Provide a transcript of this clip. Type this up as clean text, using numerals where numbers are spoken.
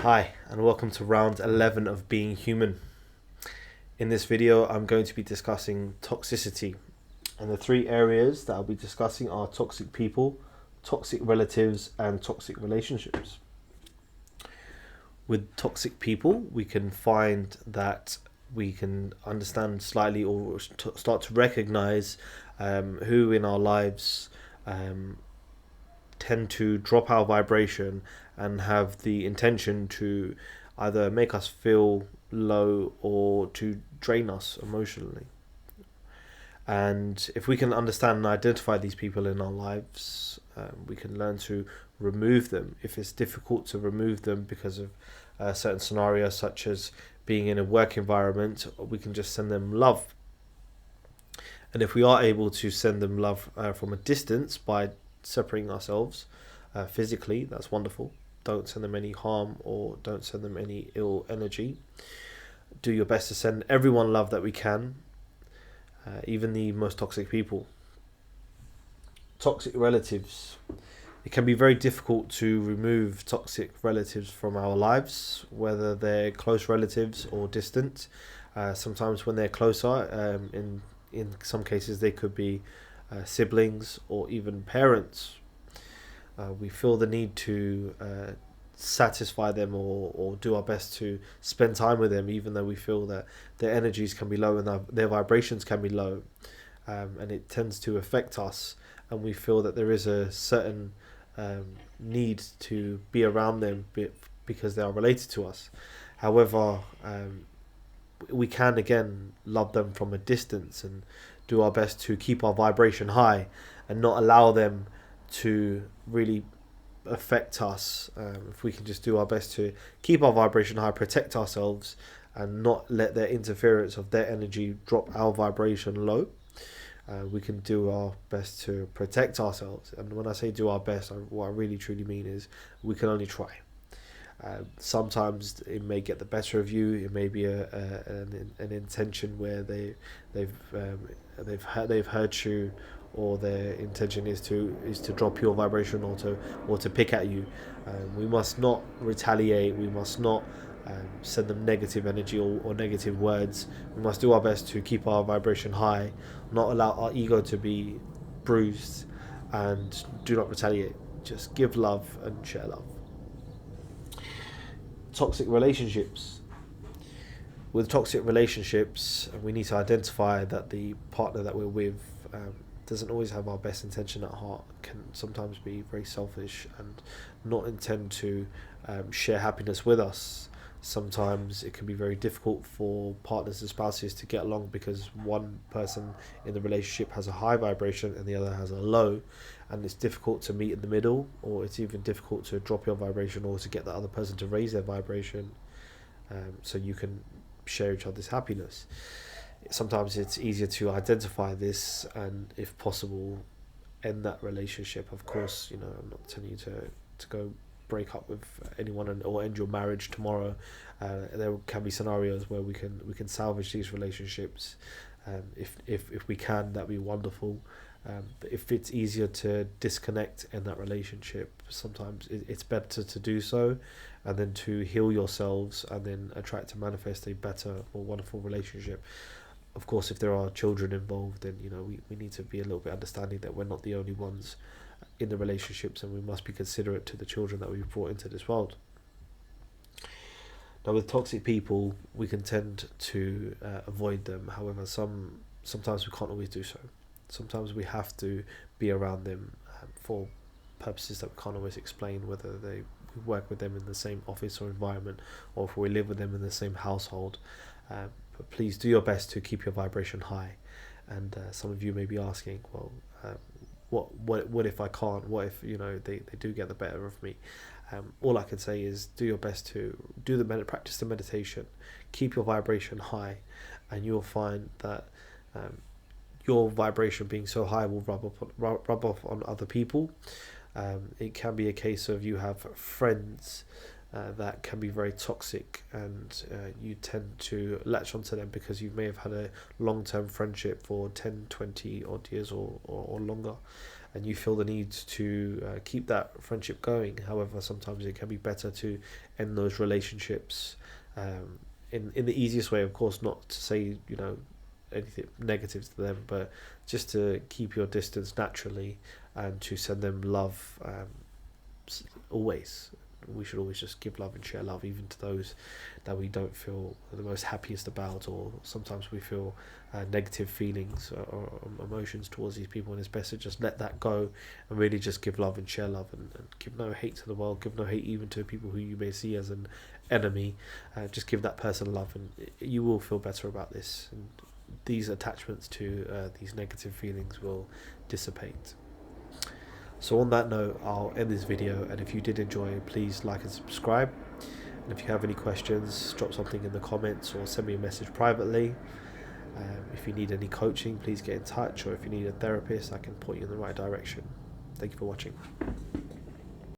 Hi, and welcome to round 11 of Being Human. In this video, I'm going to be discussing toxicity, and the three areas that I'll be discussing are toxic people, toxic relatives, and toxic relationships. With toxic people, we can find that we can understand slightly or start to recognize who in our lives tend to drop our vibration and have the intention to either make us feel low or to drain us emotionally. And if we can understand and identify these people in our lives, we can learn to remove them. If it's difficult to remove them because of certain scenarios, such as being in a work environment, we can just send them love. And if we are able to send them love from a distance by separating ourselves physically, that's wonderful. Don't send them any harm or don't send them any ill energy. Do your best to send everyone love that we can, even the most toxic people. Toxic relatives. It can be very difficult to remove toxic relatives from our lives, whether they're close relatives or distant. Sometimes when they're closer, in some cases they could be siblings or even parents. We feel the need to satisfy them or do our best to spend time with them, even though we feel that their energies can be low and their vibrations can be low, and it tends to affect us, and we feel that there is a certain need to be around them because they are related to us. However, we can again love them from a distance and do our best to keep our vibration high and not allow them to really affect us. If we can just do our best to keep our vibration high, protect ourselves, and not let their interference of their energy drop our vibration low, we can do our best to protect ourselves. And when I say do our best, what I really truly mean is we can only try. Sometimes it may get the better of you. It may be an intention where they've hurt you, or their intention is to drop your vibration or to pick at you. We must not retaliate. We must not send them negative energy or negative words. We must do our best to keep our vibration high, not allow our ego to be bruised, and do not retaliate. Just give love and share love. Toxic relationships. With toxic relationships, we need to identify that the partner that we're with doesn't always have our best intention at heart, can sometimes be very selfish and not intend to share happiness with us. Sometimes it can be very difficult for partners and spouses to get along because one person in the relationship has a high vibration and the other has a low, and it's difficult to meet in the middle, or it's even difficult to drop your vibration or to get the other person to raise their vibration, so you can share each other's happiness. Sometimes it's easier to identify this and, if possible, end that relationship. Of course, I'm not telling you to go break up with anyone or end your marriage tomorrow. There can be scenarios where we can salvage these relationships. If we can, that'd be wonderful. But if it's easier to disconnect in that relationship, sometimes it's better to do so, and then to heal yourselves and then try to manifest a better, more wonderful relationship. Of course, if there are children involved, then we need to be a little bit understanding that we're not the only ones in the relationships, and we must be considerate to the children that we've brought into this world. Now, with toxic people, we can tend to avoid them. However, sometimes we can't always do so. Sometimes we have to be around them for purposes that we can't always explain, whether we work with them in the same office or environment, or if we live with them in the same household. But please do your best to keep your vibration high. And some of you may be asking, well, what if I can't? What if they do get the better of me? All I can say is do your best to practice the meditation, keep your vibration high, and you'll find that your vibration being so high will rub off on other people. It can be a case of you have friends that can be very toxic, and you tend to latch onto them because you may have had a long-term friendship for 10, 20 odd years or longer, and you feel the need to keep that friendship going. However, sometimes it can be better to end those relationships in the easiest way, of course, not to say, you know, anything negative to them, but just to keep your distance naturally and to send them love always. We should always just give love and share love, even to those that we don't feel the most happiest about, or sometimes we feel negative feelings or emotions towards these people, and it's best to just let that go and really just give love and share love, and give no hate to the world, give no hate even to people who you may see as an enemy. Just give that person love, and you will feel better about this, and these attachments to these negative feelings will dissipate. So on that note, I'll end this video, and if you did enjoy, please like and subscribe. And if you have any questions, drop something in the comments or send me a message privately. If you need any coaching, please get in touch, or if you need a therapist, I can point you in the right direction. Thank you for watching.